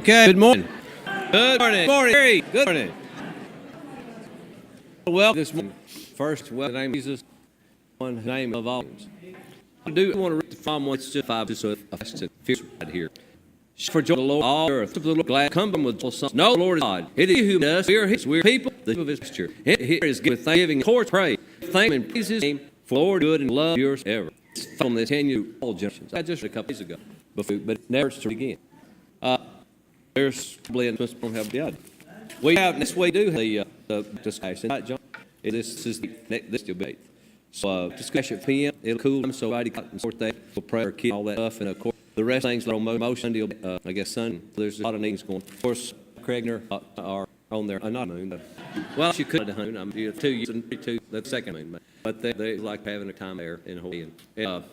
Okay, good morning. Good morning. Morning. Gary. Good morning. Well, this morning, first, well, in the name of Jesus, one name of all names. I do want to read the Psalm 105, just a fast and fierce right here. For joy, the Lord, all the earth, the Lord, glad, come with joyful songs. No, the Lord is God. It is He who made us. We are His. We are people, the people of His pasture. Here is with thanksgiving, course, praise. Thank Him and praise His name, for the Lord good and love yours ever. It's from the 10 all generations. I just read a couple days ago, before, but it never to again. There's probably an don't have the idea. We have this way do the discussion. Right, John? This is this debate. So discussion at PM. It'll cool them so everybody got sort that for prayer, kid, all that stuff, and of course the rest things like motion deal. I guess Sunday. There's a lot of meetings going. Of course, Craigner are on there. Not moon. But, well, she could have moon. I'm 2 years and 2. That's second moon. But they like having a time there in Hawaii. And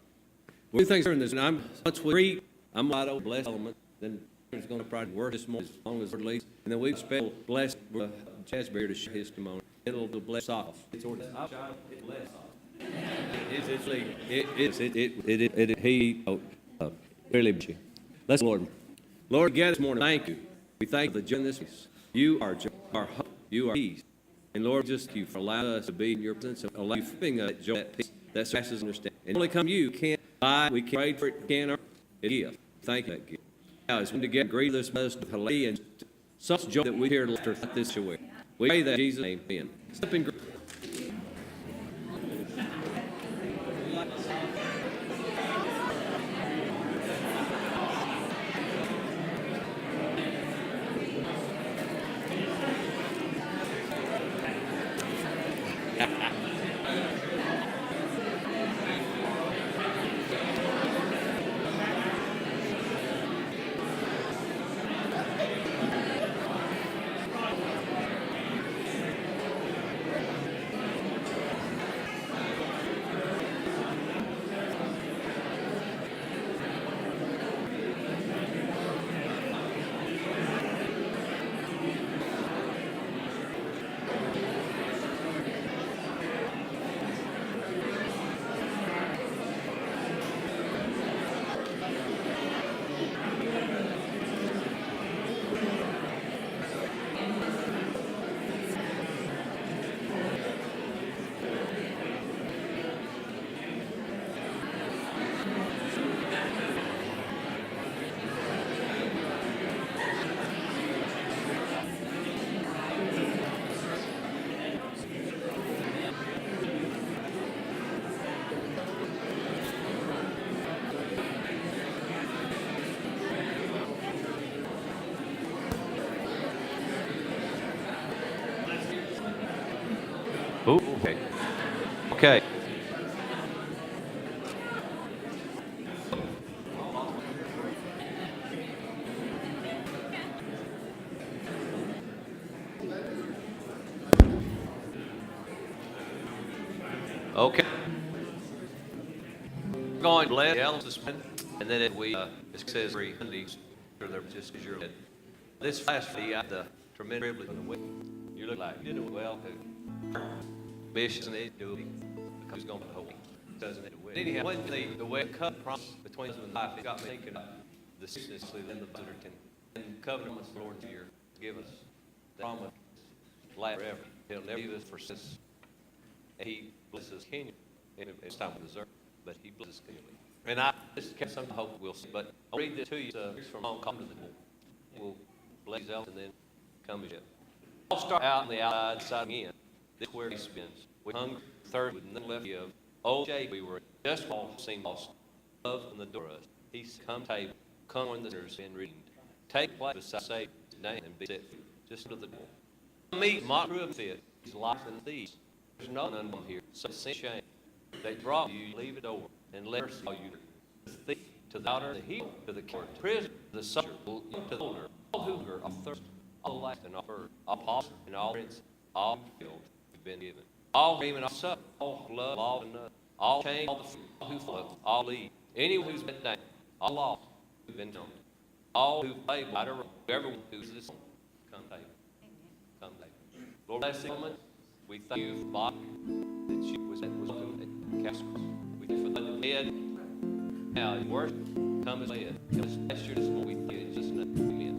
one things during this, and I'm once we read, I'm wide open blessed element. Then it's going to probably work this morning as long as it leads. And then we spell blessed Jasper to share his testimony. It'll bless off. It's ordered. It bless off. He really bless you. Let's Lord. Lord, again this morning, thank you. We thank you for the joy in this peace. You are joy, our hope. You are peace. And Lord, just thank you for allowing us to be in your presence and allow you for being that joy, that peace, that surpasses understanding. And only come you can't buy, we can't trade for it, can't earn it. Gift. Thank you for that gift. Now, as we together greet this message of Hawaii and such joy that we hear laughter like this away. We pray that in Jesus' name, amen. Step in. Okay. Okay. Okay. We're going to let Ellen suspend, and then it says 3 Sundays, they're just as you're dead. This last week, I had the tremendous privilege of the week. You look like you did well. Bishop and it do because he's going to Hawaii, doesn't it? Anyhow, when the way cut promise between husband and wife, it got me thinking of the seriousness in the Buzzerton and covenant with the Lord here to give us the promise last forever. He'll never leave us for us. He blesses Kenya, and it's time we deserve, but He blesses Kenya. And I just kept some hope we'll see. But I'll read this to you. It's from Hong Kong to the Lord. We'll bless out and then come to you. I'll start out on the outside again. This is where He spends. We hunger, thirst, with nothing left to give. Old shade, we were just all seemed lost. Love on the door of us. He's come table, come when the sinners been redeemed. Take place beside Savior's name and be set free. Just to the door. Meet mock crew of fit. He's life and thieves. There's no one here. So sin shame. They draw you, leave it over, and let her saw you. The thief, to the daughter, the heel, to the court, to prison, to the soldier, to the older, all who hunger, all thirst, all life and all hurt, all apostle and all prince, all filled, have been given. All dream and all suffer, all love, all and none, all change, all the fear, all who flow, all lead. Anyone who's been down, all lost, who've been known. All who've played right or wrong, everyone who's this come take. Come take. Lord, bless the moment. We thank you, Father, that you was welcome at Castle. We thank you for the dead. Now, in worship, come as led. Bless you this morning. We thank you in Jesus' name. Amen.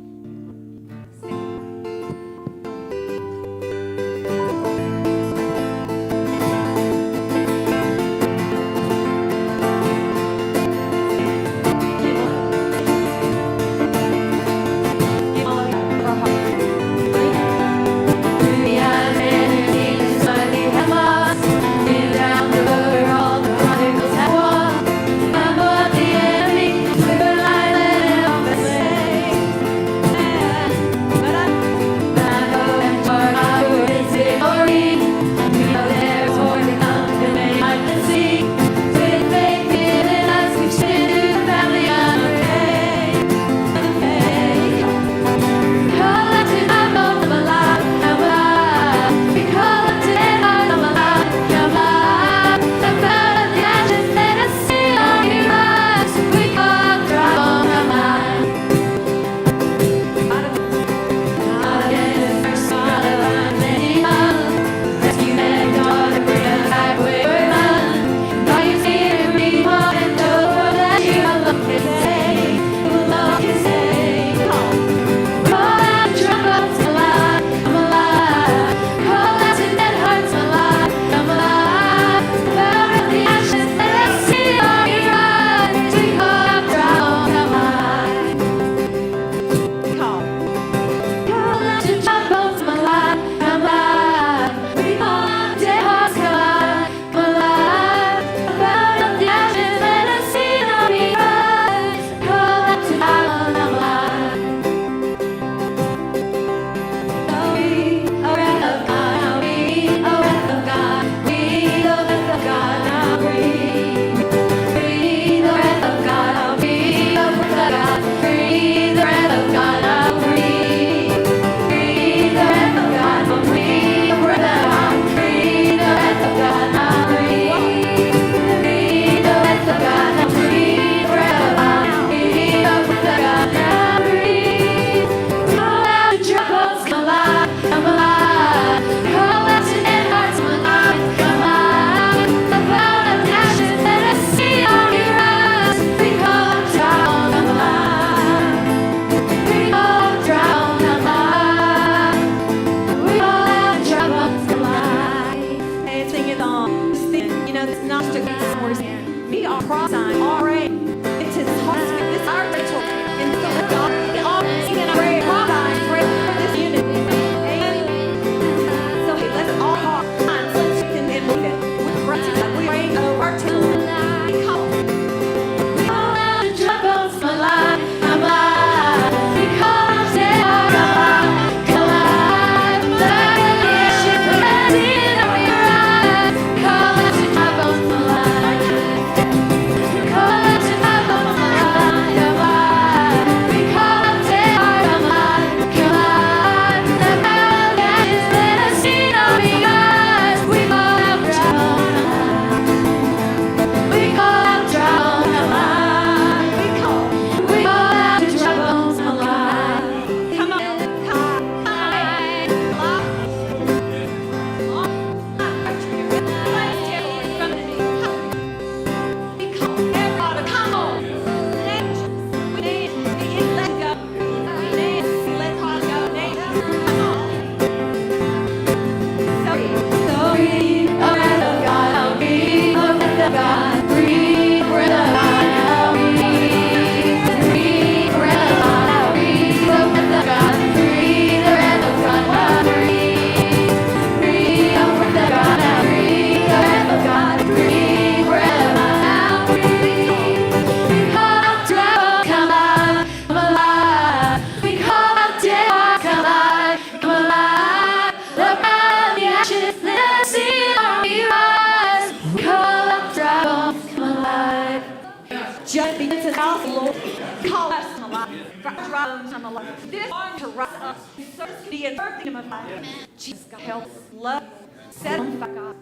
bones I'm alive. This arm to rise up, serve the kingdom of life. Jesus, God, help us, love, set on fire, God.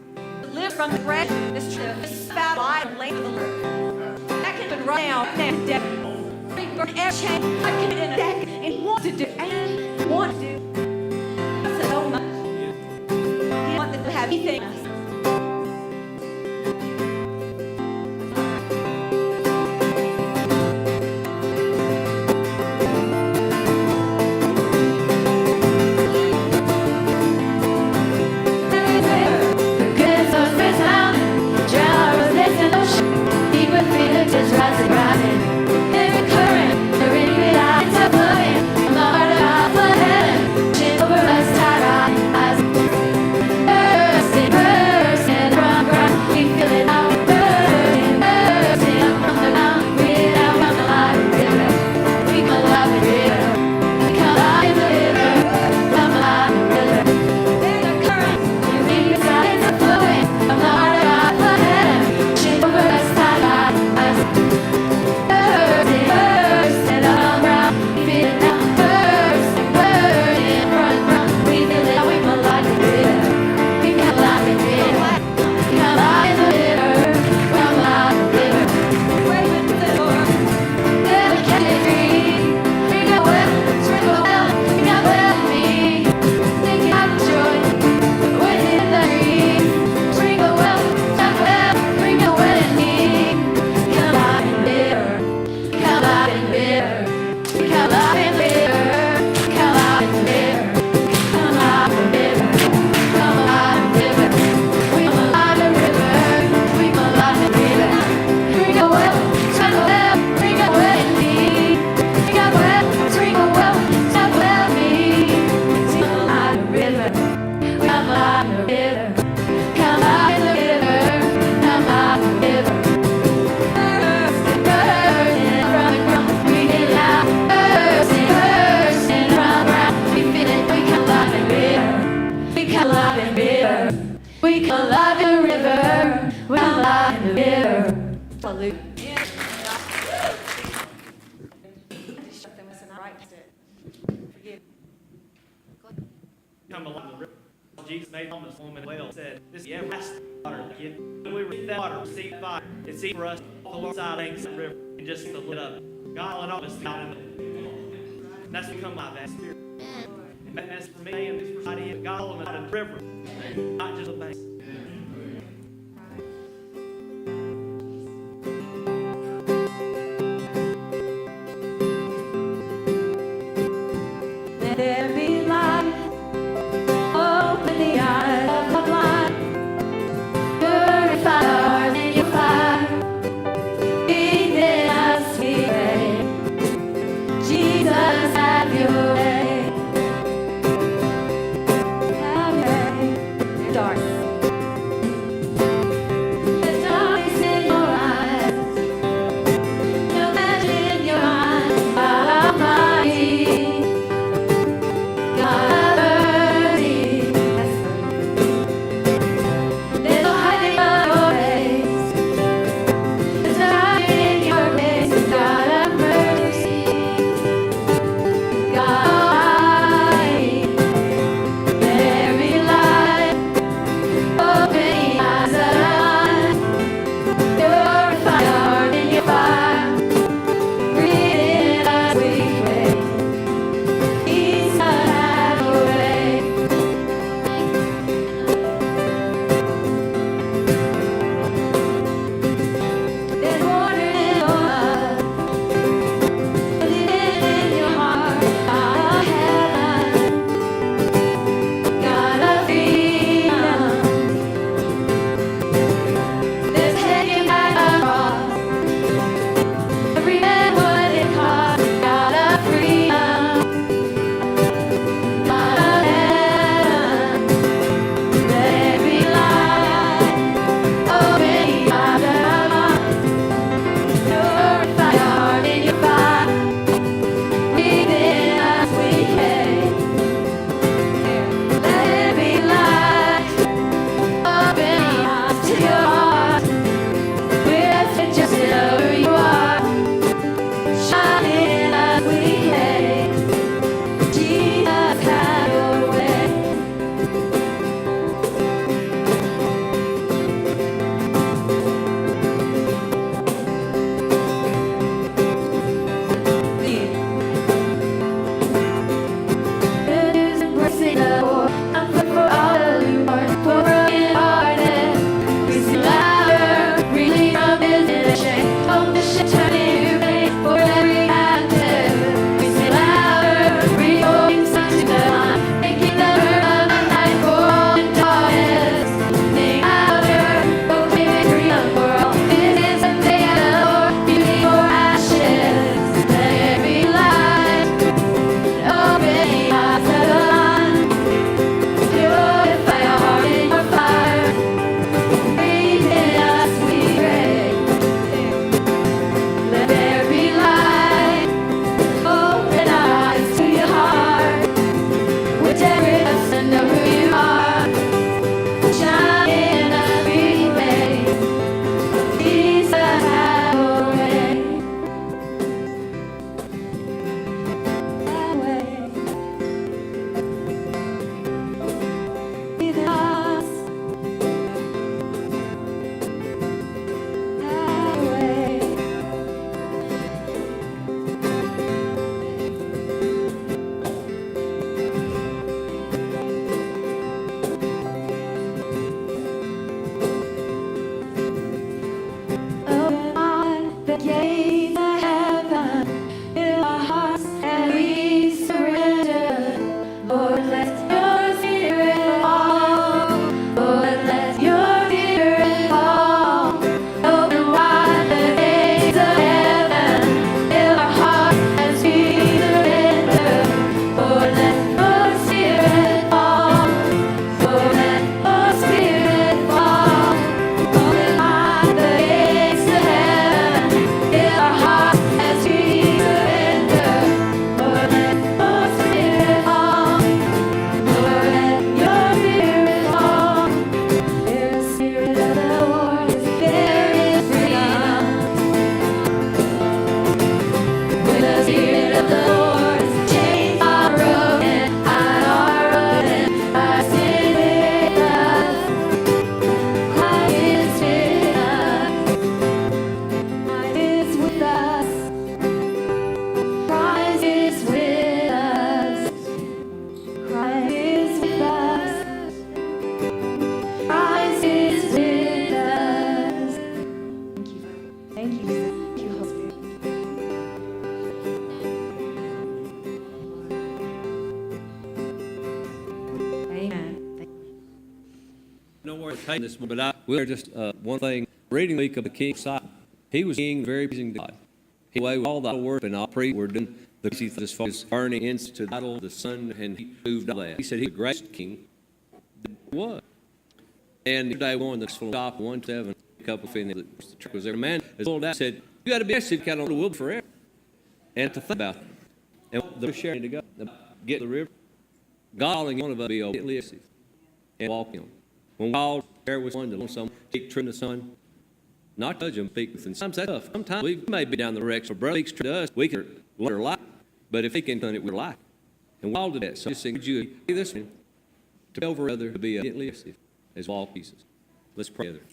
Live from the bread, this truth, this foul life, and land of the Lord. That can be right now, and death. Big burn every chain, I can in a second, and want to do, and want to do. So much. He wanted to have anything else. Just rising, rising. Every current, every light, a flowing. I'm the heart of the heaven. She's over us, tight eyes. Bursting, bursting from the ground. We feel it now. Bursting, bursting from the ground. Breathe out from the light river. We come alive in the river. We come alive in the river. Come alive in the river. There's a current, every light, a flowing. I'm the heart of the heaven. She's over us, tight eyes. We come alive in the river. We come alive in the river. Hallelujah. Come along the river. Jesus made Thomas woman well said, "This is the everlasting water that gives." When we receive that water, receive fire. It's easy for us to walk alongside banks of the river and just to lit up. God and all is God in the that's become my vast spirit. And that's for me and this for idea. God all out in the river, not just the banks. Let there be light. Open the eyes of the blind. Purify our hearts in your fire. Within us we pray. Jesus, have your way. Have your way. Dark. taking this, but we're just one thing. Reading the week of the king's side, he was king, very pleasing to God. He away with all the work and all priest were doing the as far as burning incense to the idol, the sun, and he moved all that. He said he was the greatest king that was. And today going to the shop 1-7, a couple of things, the church was there. A man is pulled out and said, "You got to be blessed if you got on the wheel forever." And to think about it. And they're sharing to go, get the river. God calling one of us to be obedient and walk in. When we all share with someone, to learn someone, speak truth to someone, not judge them, speak with them. Sometimes that's tough. Sometimes we may be down the direction. Brother speaks truth to us, we can learn our life. But if he can done it, we're life. And we all do that. So I just encourage you this one, to tell over other to be obediently as all pieces. Let's pray together.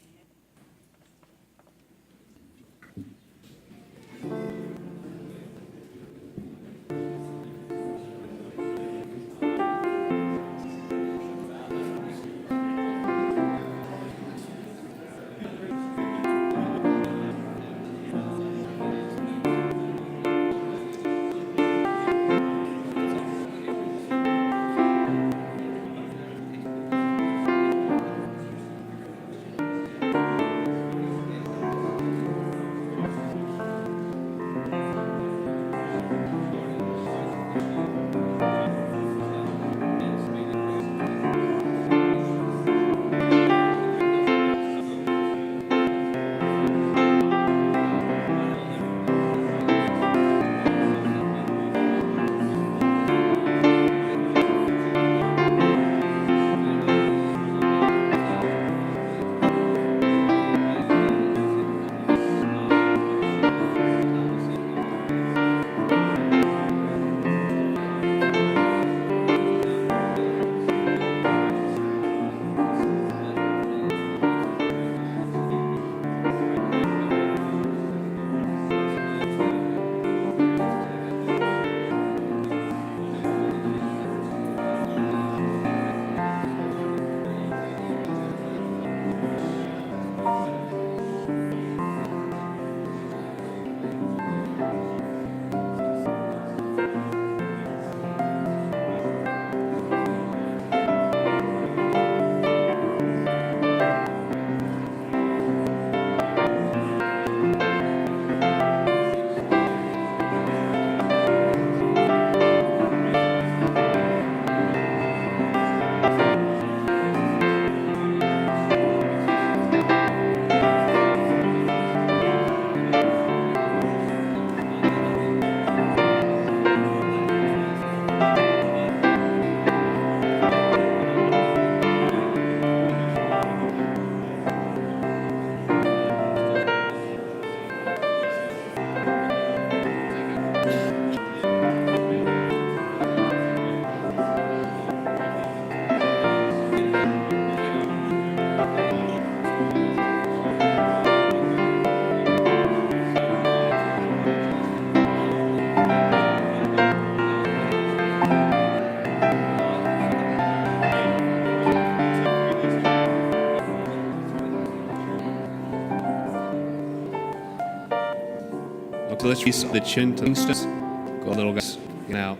Okay, let's use the chin to Livingston. Go little guys, get out.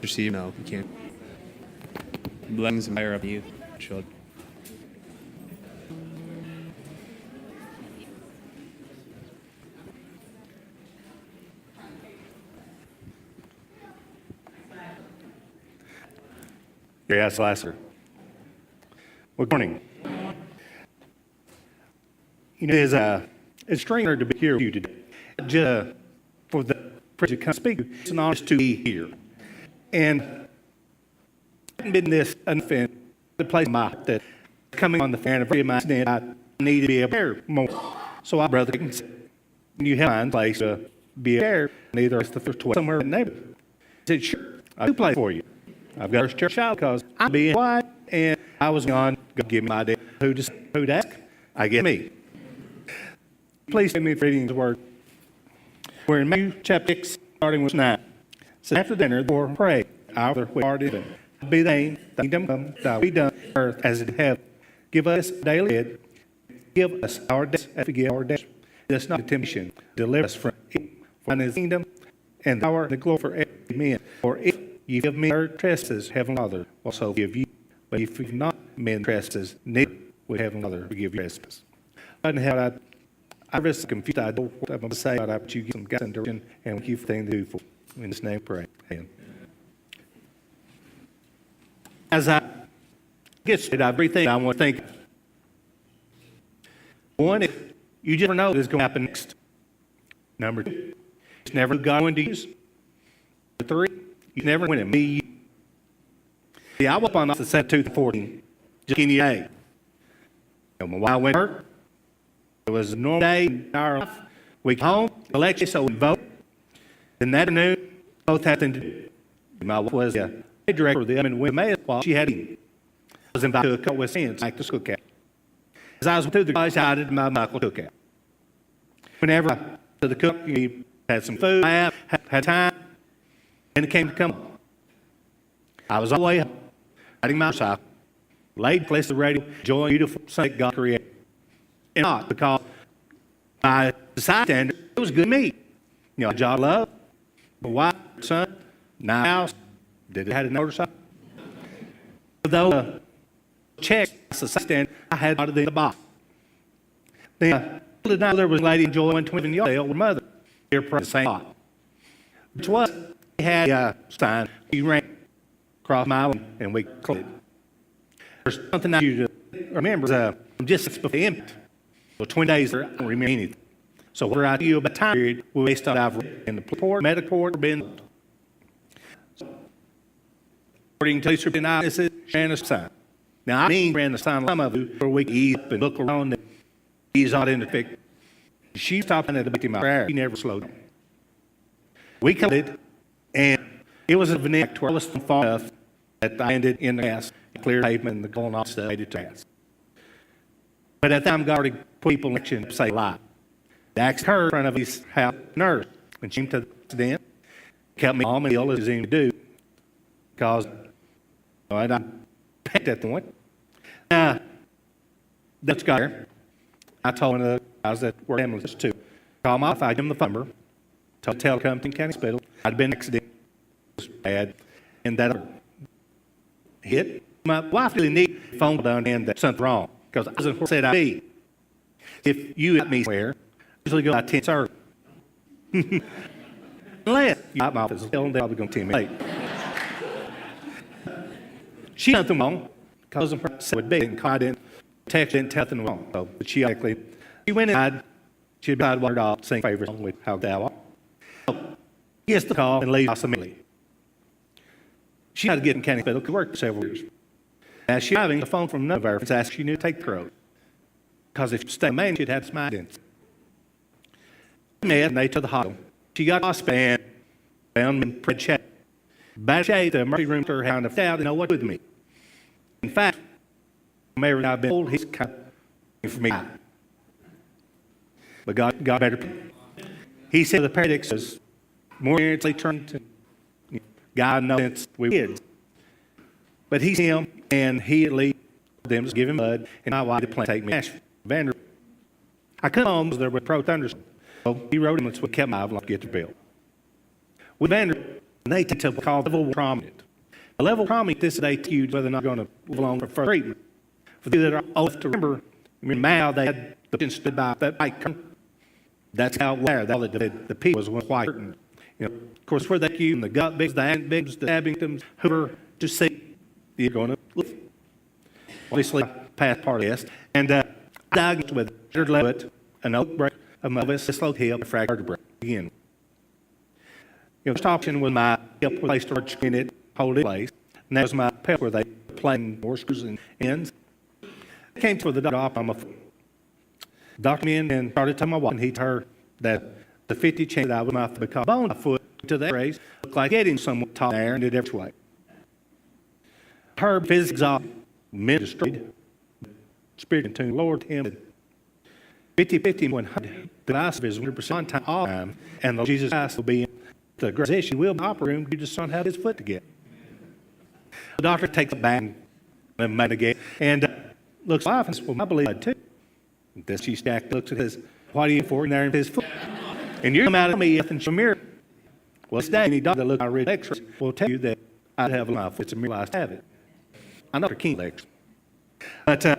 Receive, no, you can't. Blessings and fire up you, children. Yes, Lasser. Well, good morning. You know, it's strange to be here with you today. Just for the preacher to come speak, it's an honor to be here. And I haven't been this enough the place in my heart that coming on the anniversary of my accident, I need to be able to care more. So I, brother, can you have a place to be there, either it's the first 12 somewhere in the neighborhood. I said, sure, I do play for you. I've got a church child because I'm being quiet, and I was gone. Go give me my idea who to ask. I get me. Please give me reading the word. We're in Matthew chapter 6, starting with 9. So after dinner, therefore pray, Our Father which art in heaven, be thy kingdom come, thy will be done on earth as it in heaven. Give us daily bread. Give us our debts as we forgive our debtors. Lead us not into temptation. Deliver us from evil. For thine is the kingdom and the power and the glory forever. Amen. For if you give me our trespasses, Heavenly Father, also give you. But if you not, men trespasses, neither will Heavenly Father forgive your trespasses. And how I was confused. I don't know what I'm going to say, but I put you get some guidance and direction, and we keep things to do for. In this name, pray. Amen. As I get started, everything I want to think. One, you just never know what's going to happen next. Number two, it's never going to use. Number three, you never win it. Me. Yeah, I was up on the 2014, just in the day. My wife went to work. It was a normal day in our life. We came home, election, so we voted. Then that afternoon, both had to do. My wife was the director of the women mail while she had eaten. I was invited to a couple with friends, like the cookout. As I was through the college, I did my Michael cookout. Whenever I to the cook, we had some food, I had time, and it came to come. I was on the way home, riding my motorcycle, laid place the radio, enjoying beautiful sight God created. And not because my society standard, it was good to me. You know, a job love, a wife, son, nice house, did it had a motorcycle. Though check society standard, I had out of the box. Then there was a lady enjoying 120 years old, her mother, here the same lot. Which was, he had a sign, he ran across my line, and we closed. There's something I you to remember, just before the impact. So 20 days later, I don't remember anything. So what I tell you about time period, we based on I've read in the report, medical report, been. According to the scripture, I said, ran a sign. Now, I mean, ran a sign, some of you, for a week, ease up and look around, and ease out in the picture. She stopped at the victim of prayer. She never slowed down. We collected, and it was a vanilla where I was far enough that I ended in the gas, clear pavement, and the going off stuff made it to gas. But at that time, God already put people in action to say a lie. The asked her in front of his house nurse, when she came to the accident, kept me calm and ill as anything to do, because I packed at the point. Now, that's got her. I told one of the guys that worked in ambulance too. Called my wife, I gave him the phone number, told the company, County Hospital, I'd been in an accident, it was bad, and that hit. My wife really needed a phone call done and that something wrong, because I wasn't where said I'd be. If you at me somewhere, usually go out 10 hours. Unless you at my office, tell them they're probably going to 10 minutes late. She done nothing wrong, because of her would be, and I didn't text, didn't tell nothing wrong. So, but she actually, she went inside, she'd been $100 to sing favorite song with How Thou Art. So, he gets the call and leaves us immediately. She had to get in County Hospital, could work for several years. As she was having a phone from none of her friends asked if she knew to take the road. Because if she stayed main, she'd have some identity. And they took the hospital. She got to the hospital and found me in pretty shape. Bad shape, the emergency room to her house, and I didn't know what to do with me. In fact, from everything I've been told, he's kind of for me. But God better. He said the paradox is more seriously turned to God knows since we were kids. But he's him, and he at least them to give him blood, and my wife to plan to take me to Vander. I couldn't home because there were pro thunderstorms. So he wrote him, and so we kept my life to get the bill. With Vander, they take what we call level prominent. A level prominent this day to you whether or not you're going to live along for further treatment. For those that are old to remember, now they had the patient stood by that bike. That's how it was. The people was one white curtain. You know, of course, where they you and the gut bigs, the ant bigs, the Abingtons, whoever to see you're going to live. Obviously, I passed part of this, and diagnosed with a foot, an oak break, a pelvis, a slow hip, a fractured vertebrae. Again, first option was my hip placed a large in it, hold it in place, and that was my pelvis where they playing more screws and ends. I came to the doctor on my foot. Doctor me in and started telling my wife, and he told her that the 50 chance that I was my foot because bone my foot to the race looked like getting somewhat tall there and did every way. Her physics off, ministry, spirit in tune, Lord him. 50-50 100. The life is 100% on time all time, and the Jesus Christ will be in the position will be in the opera room. You just don't have his foot together. The doctor takes it back and made again, and looks at and says, "Well, I believe that too." And then she stacked, looks at his, "What are you for?" And there in his foot. And you're out of me and show mirror. Well, it's any doctor that looks at my X-ray will tell you that I have my foot. It's a miracle I have it. I'm not a king lecture. But then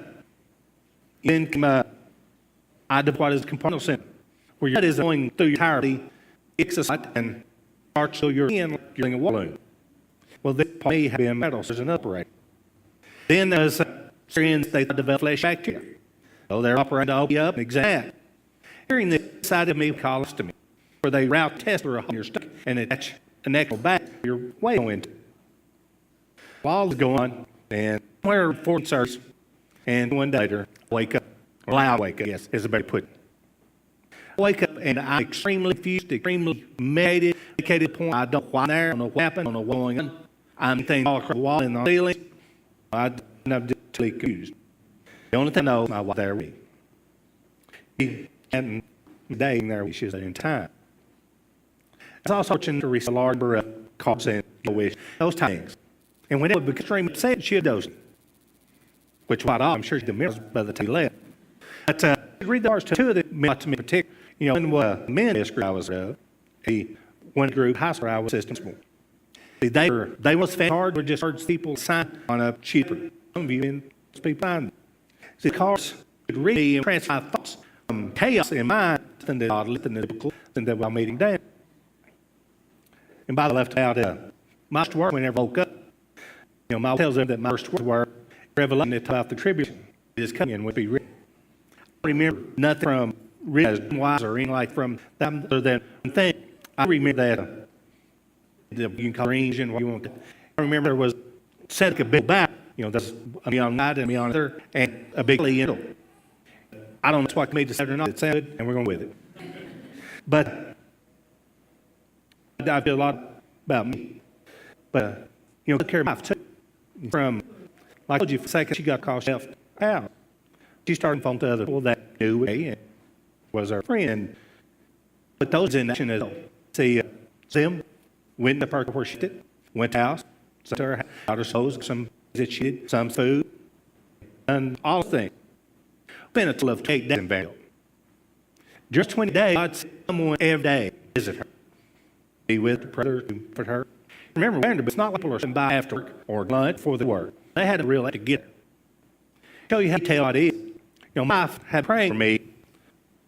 I did what is compartmental syndrome, where your blood is going through your entire body, exercise, and starts to your skin like you're in a water balloon. Well, this part may have been metal, so there's an operator. Then there's friends, they develop flesh bacteria. So they're operating to open you up and examine that. Hearing this side of me colostomy, where they route test for a hole in your stomach and attach an actual back your way going into. While it's going on, and somewhere before service, and one day later, wake up, or loud wake up, yes, is a better put. Wake up, and I'm extremely confused, extremely medicated to the point I don't know why I'm there, I don't know what happened, I don't know what's going on. I'm thinking all across the wall and the ceiling. I'm just confused. The only thing I know is my wife there with me. He hadn't dating there, she was in time. I was also searching to receive a large number of calls and wish, those things. And when it would become extremely upset, she had dozed. Which, what I'm sure she did by the time he left. But read the words to two of the men to me in particular. You know, in the men's group I was one group, high school, I was system. They was fan hard, were just heard people sign on a sheet of paper. Some of you in people sign. See, the cars could read and transfer thoughts from chaos in mind than the oddly than the typical than the while meeting down. And by the left out, my first word whenever I woke up, you know, my tells them that my first words were revelation about the tribulation. It is coming would be written. I remember nothing from reason wise or anything like from them other than one thing. I remember that you can call range and what you want. I remember there was set a big back, you know, that's a beyond night and beyond there, and a big needle. I don't know what made the Saturday night. It sounded, and we're going with it. But I feel a lot about me. But you know, took care of my wife too. From like I told you for a second, she got called herself out. She started phoning to other people that knew me and was our friend. But those in action as see them went to the park where she did, went to the house, sent to her house, got her clothes, some that she did, some food, and all things. Been a total of 8 days in Vanderbilt. Just 20 days, I'd see someone every day visit her, be with her, brother, for her. Remember, Vanderbilt's not like people are sitting by after work or lunch for the work. They had to really to get her. Show you how detailed it is. You know, my wife had praying for me.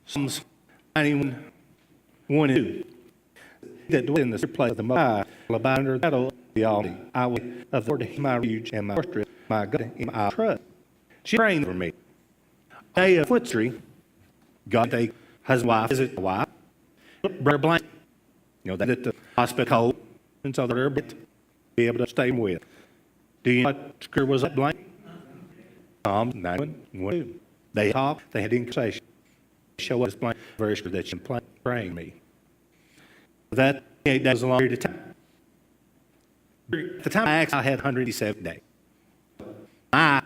Psalms 91, 1 and 2. That dwell in the secret place of the Most High will abide under the shadow of the Almighty. I will of the Lord is my refuge and my fortress, my God in my trust. She praying for me. Day of footstreet, God take husband, wife, visit the wife, bring a blanket. You know, they did the hospital cold, and so they're able to be able to stay with. Do you know what scripture was that blanket? Psalms 91, 1, 2. They talked, they had conversation. Show us blanket verse that she praying me. That 8 days was a long period of time. At the time I asked, I had 187 days. I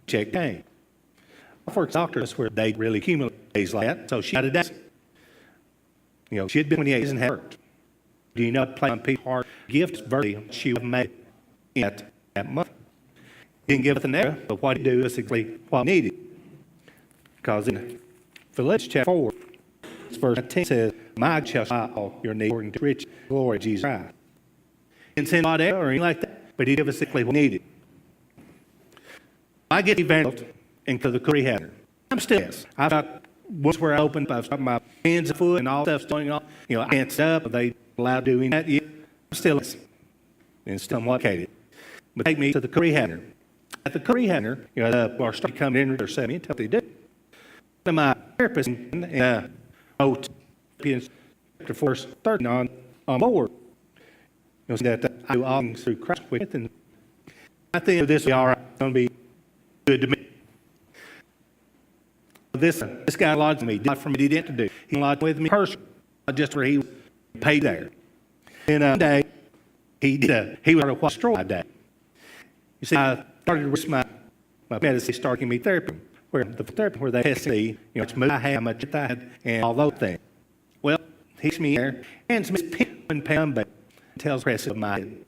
checked came. For doctors where they really accumulate days like that, so she had a day. You know, she had been 28 days and had hurt. Do you know what play on people's heart gifts birthday she would have made in that month? He didn't give it the never, but what he do is exactly what needed. Because in Philippians chapter 4, verse 19 says, my shall supply all your need according to rich glory of Jesus Christ. He didn't send God or anything like that, but he gave us exactly what needed. I get evangelized into the Curry Hatter. I'm still yes. I've got once where I opened, I've got my hands and foot and all stuff's going on. You know, I can't stop, but they allowed doing that yet. I'm still and still located. But take me to the Curry Hatter. At the Curry Hatter, you know, our started coming in, they're 70 and tell they do. And my therapist and chapter 4, 13 on board. You know, that I do all things through Christ with, and I think this will be all right. It's going to be good to me. This guy lodged me. Not for me, he didn't do. He lodged with me personally, not just where he paid there. And one day, he was a what straw day. You see, I started with my medicine, starting me therapy, where they test me, you know, it's moved, how much I had, and all those things. Well, he's me there, and some pin pound, but tells the rest of my head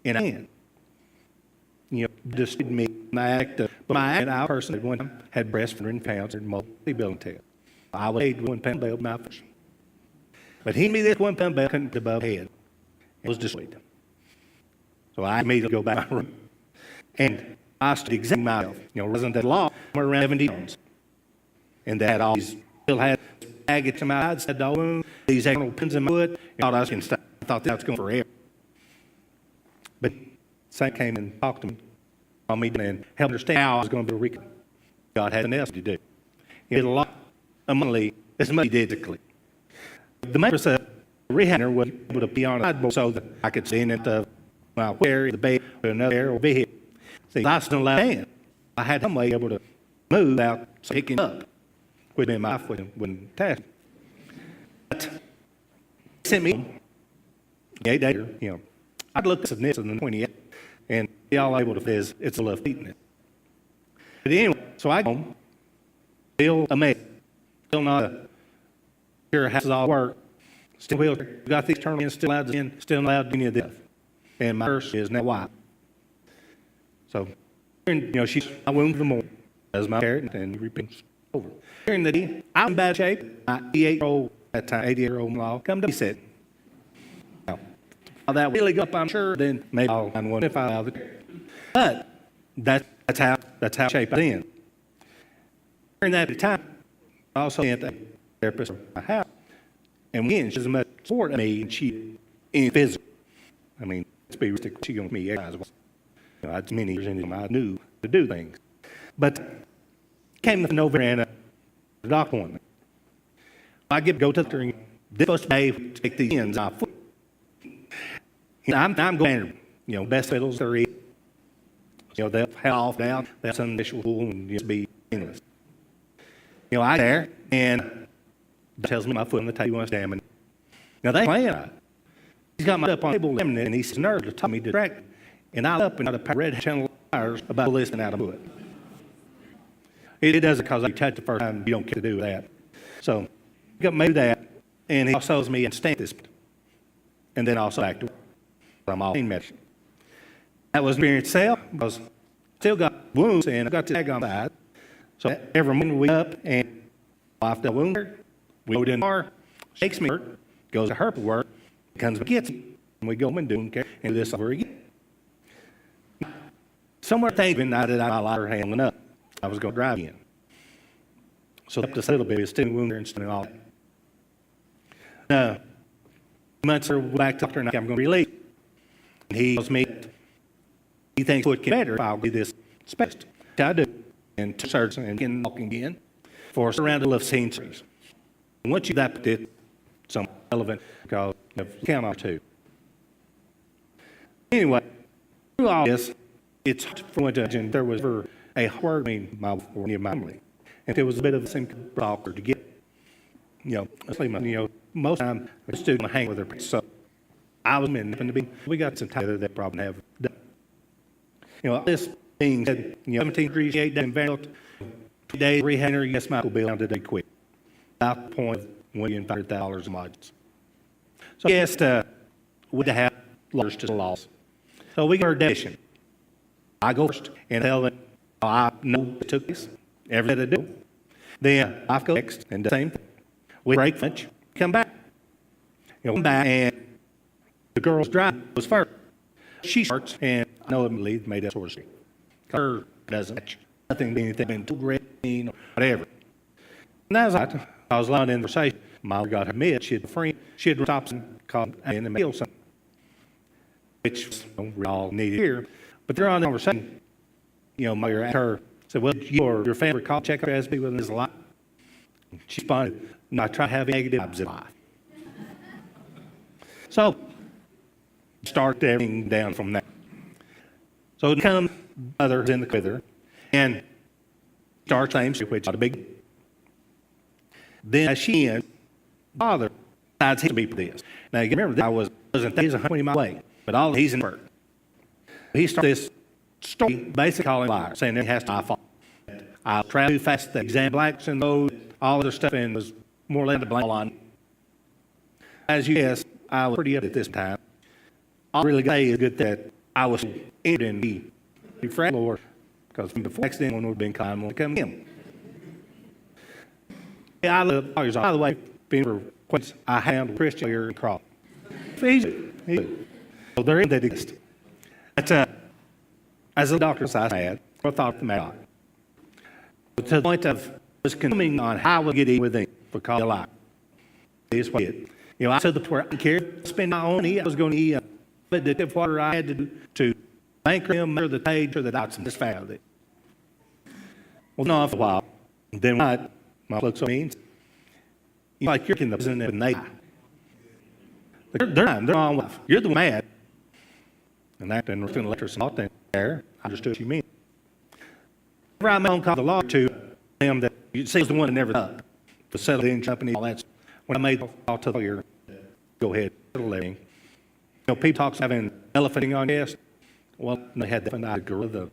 in a hand. You know, just me, my act, but my act, I personally one time had breast 100 pounds and multi-building test. I was paid 1 pound above my first. But he made this 1 pound belt couldn't above head. It was destroyed. So I immediately go back to my room. And I started examining myself. Wasn't that long? Somewhere around 70 pounds. And that always still had agate in my eyes, had the wound, these external pins in my foot. I was stop. I thought that was going forever. But Saint came and talked to me on me and helped understand how I was going to be recovered. God had nothing else to do. He did a lot monthly as much as he did physically. The main purpose of the rehab was able to be on a sideboard so that I could sit in at the wheelchair, the bed, or another or vehicle. See, I was not allowed to stand. I had some way able to move without picking up, which my life wouldn't task. But they sent me 8 days later, I'd look at this in the 28, and all able to say is it's a love eating it. But anyway, so I go home, still amazed, still not sure how it all work, still wheelchair, got these terminals still allowed in, still allowed to do any of this. And my purse is now white. So, I wounded more as my parent and repeats over. During the day, I'm in bad shape. My 88-year-old, at that time, 80-year-old in-law, come to me and said, now, that really go up, I'm sure, then maybe I'll find one if I allow it. But that's how shape I was in. During that time, I also sent a therapist to my house. And again, she's as much support of me, and she ain't physical. I mean, let's be realistic, she gonna me exercise. I had many years in it, I knew to do things. But came to November and the doctor appointment. I get to go to the doctor and this first day to take the ends off. I'm going, best fiddles there is. They'll head off down, they'll have some initial pool and just be endless. I there and tells me my foot on the table wants damage. Now they playing on it. He's got my up on the table and he says, nerves to tell me to distract. And I up and got a pair of red channel wires about listening out of it. It does it because I touch the first time, you don't get to do that. So, he got me that, and he also tells me instant this, and then also back to work. I'm all pain medicine. That was experience itself, because still got wounds, and I got the tag on the side. So every morning we up, and off the wound, we go in the car, shakes me, goes to her work, comes and gets me, and we go and do this over again. Somewhere thinking I did my lighter handling up. I was going to drive in. So up just a little bit, it's still wound there and still all that. Months are back to the doctor and I'm going to release. And he tells me he thinks it would get better if I'll do this specialist. I do. And to surgeon and getting walking again for around the Livingston series. And once you do that, it's some relevant because of count on two. Anyway, through all this, it's hard for one judge, and there was ever a word between my family. And there was a bit of a simple awkward to get, most of the time, a student hang with their parents. So I was meant to be, we got some time together that probably have done. This being said, 17 degrees, 8 days in Vanderbilt, 2 days rehab, yes, Michael Bill down today quick. About the point of $1,500,000 in margins. So yes, we have lawyers to loss. So we got our definition. I go first and tell them I know it took this, everything to do. Then I go next and do the same thing. We break lunch, come back. Come back and the girl's drive was first. She starts and I know immediately made that sort of thing. Her doesn't match. Nothing anything been too red or whatever. And as I was lying in the conversation, my mother got her mid, she had a friend, she had stopped and called in the mail something. Which we all needed here. But they're on the conversation, mother asked her, said, well, your family call check up as people in his life? She responded, no, I try to have negative vibes in life. So, start everything down from there. So, it comes others in the quiver, and starts claims, which is not a big. Then, as she ends, father decides he to be for this. Now, you remember, I wasn't 120 miles away, but he's in work. He started this story, basically calling liar, saying that he has to my fault. I traveled too fast, the exam blacks and those, all other stuff, and was more or less to blame on. As you guess, I was pretty up at this time. All I really say is good that I was in and be friend Lord, because before the accident, one would have been kind of come him. Yeah, I love lawyers. By the way, being for questions, I handled Christian here in Cross. Easy. So there is that exist. But as a doctor, I had, or thought the matter. To the point of was consuming on how we get in with him for call life. Is what it. You know, I said the where I didn't care, spend my own money. I was going to eat, but the whatever I had to do to bank him or the page or the dots and just found it. Well, no, for a while. Then my looks at me, you know, like you're in the prison and they die. They're on with. You're the mad. And that didn't reflect electricity out there. I understood what you mean. Whenever I made on call the law to him that you see was the one that never up. The settling company, all that. When I made the call to the lawyer, go ahead, settle everything. You know, people talks having elephanting on yes. Well, they had the gorilla, the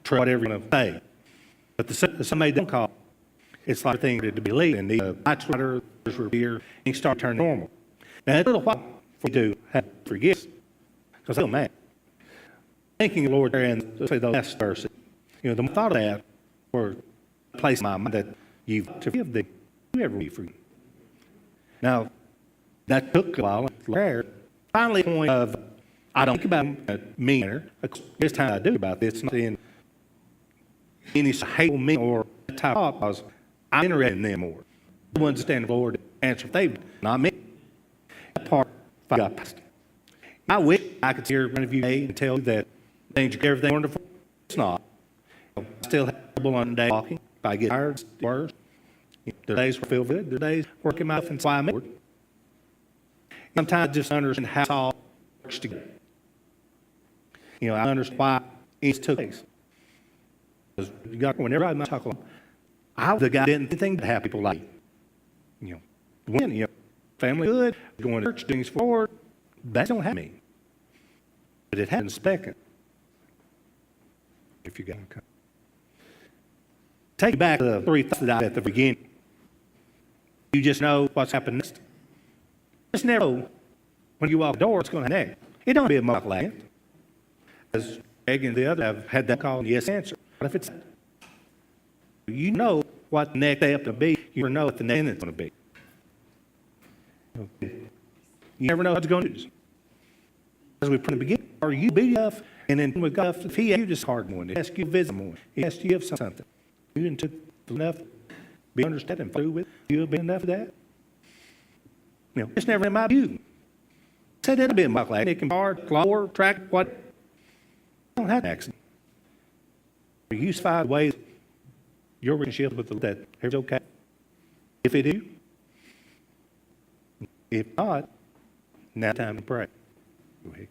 trail, whatever you're going to say. But somebody don't call. It's like a thing to believe in. The lights water, there's revere, and you start turning normal. Now, a little while before you do have forgiveness, because I'm mad. Thanking the Lord there and let's say the last verse. You know, the thought of that, or place in my mind that you've to forgive them, you ever be free. Now, that took a while. Prayer. Finally, the point of I don't think about me manner. This time I do about this, not in any hateful me or type of because I'm interested in them more. The ones that stand the Lord answer they not me. That part I got past. I wish I could hear one of you today and tell you that things are everything wonderful. It's not. I still have trouble on day walking. If I get tired, it's worse. The days where I feel good, the days working my life and why I'm bored. Sometimes I just understand how it all works together. You know, I understand why it took place. Because you got whenever I talk along, I was the guy that didn't think to have people like you know, when you know, family good, going to church, things forward. That don't happen to me. But it happens second. If you got to come. Take back the three thoughts that I had at the beginning. You just know what's happened next. Just never know when you walk the door what's going to happen next. It don't be a muck like it. As Greg and the other have had that call and yes answer. What if it's you know what the next step to be, you know what the next is going to be. You never know what you're going to do. As we put in the beginning, are you big enough? And then with God, if He you just hard one, He asks you to visit more, He asks you to give something. You didn't took enough, be understanding through with. You have been enough of that. You know, it's never in my view. Say that'll be a muck like it can bar, lower, track, what? Don't have an accident. You find ways your relationship with the that everything's okay. If it do, if not, now time to pray. Go ahead.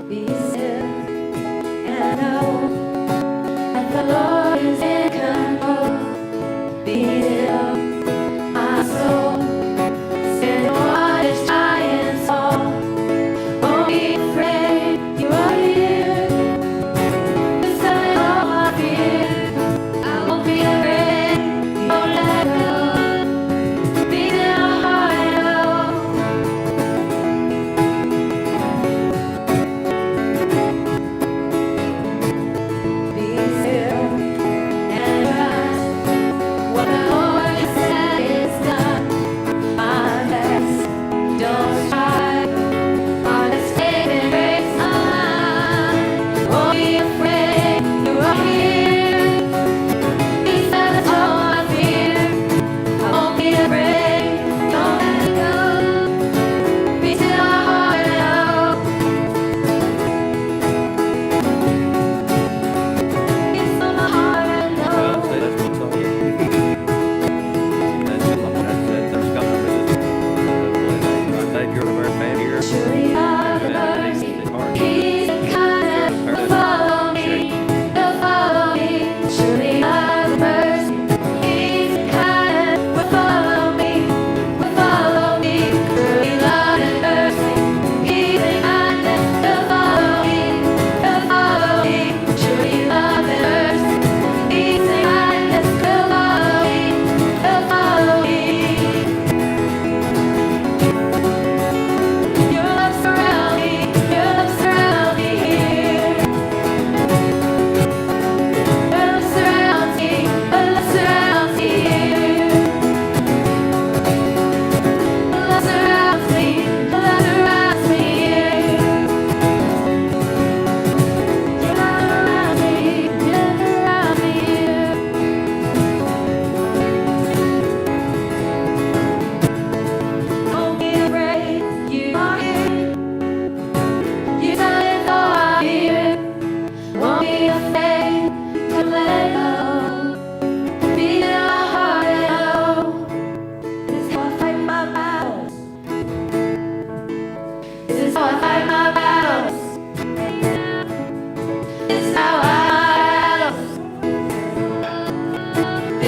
Be still and know that the Lord is in control. Be still, my soul. Still, what is trying so. Don't be afraid. You are here.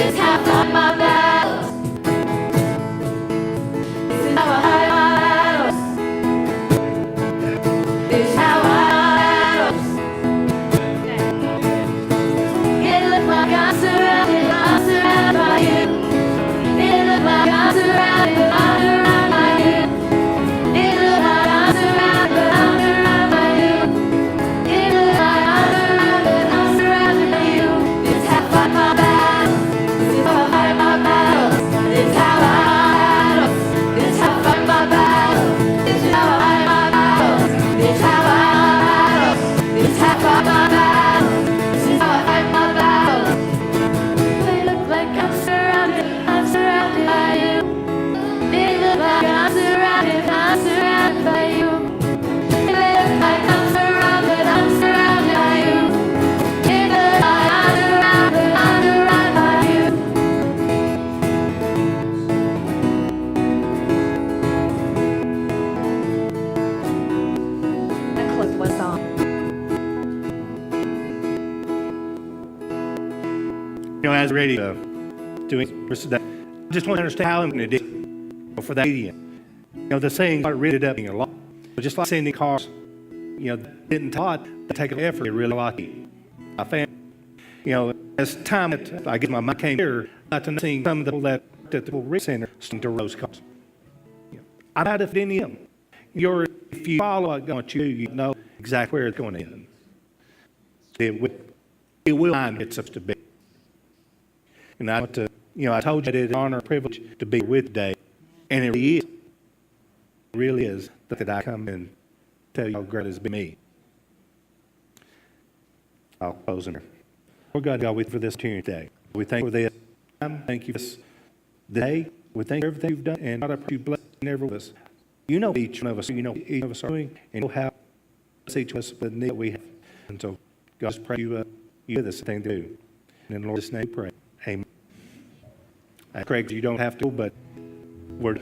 This is how I fight my battles. This is how I fight my battles. This is how I fight my battles. It looks like I'm surrounded by you. It looks like I'm surrounded by you. It looks like I'm surrounded by you. It looks like I'm surrounded by you. This is how I fight my battles. This is how I fight my battles. This is how I battles. This is how I fight my battles. This is how I fight my battles. This is how I battles. This is how I fight my battles. This is how I fight my battles. They look like I'm surrounded by you. They look like I'm surrounded by you. They look like I'm surrounded by you. They look like I'm surrounded by you. That clip was on. As ready to doing this today, I just want to understand how I'm going to do it for that obedience. The saying are written up in your life. But just like sending cars, didn't taught to take an effort to really like my family. As time that I get my mind came here, I got to see some of the people that at the Rick Center to those cars. I doubt if any of them. If you follow what you do, you know exactly where it's going to end. It will find it's supposed to be. And I want to, I told you that it's an honor and privilege to be with today. And it really is. It really is that I come and tell you how great it has been me. I'll close in here. Lord God, we thank you for this opportunity today. We thank you for this time. Thank you for this day. We thank you for everything you've done. And God, I pray you bless every one of us. You know each one of us. You know each of us are doing. And you know how to each of us the need that we have. And so, God, I just pray you give us thing to do. And in the Lord's name we pray. Amen. Craig, you don't have to, but we're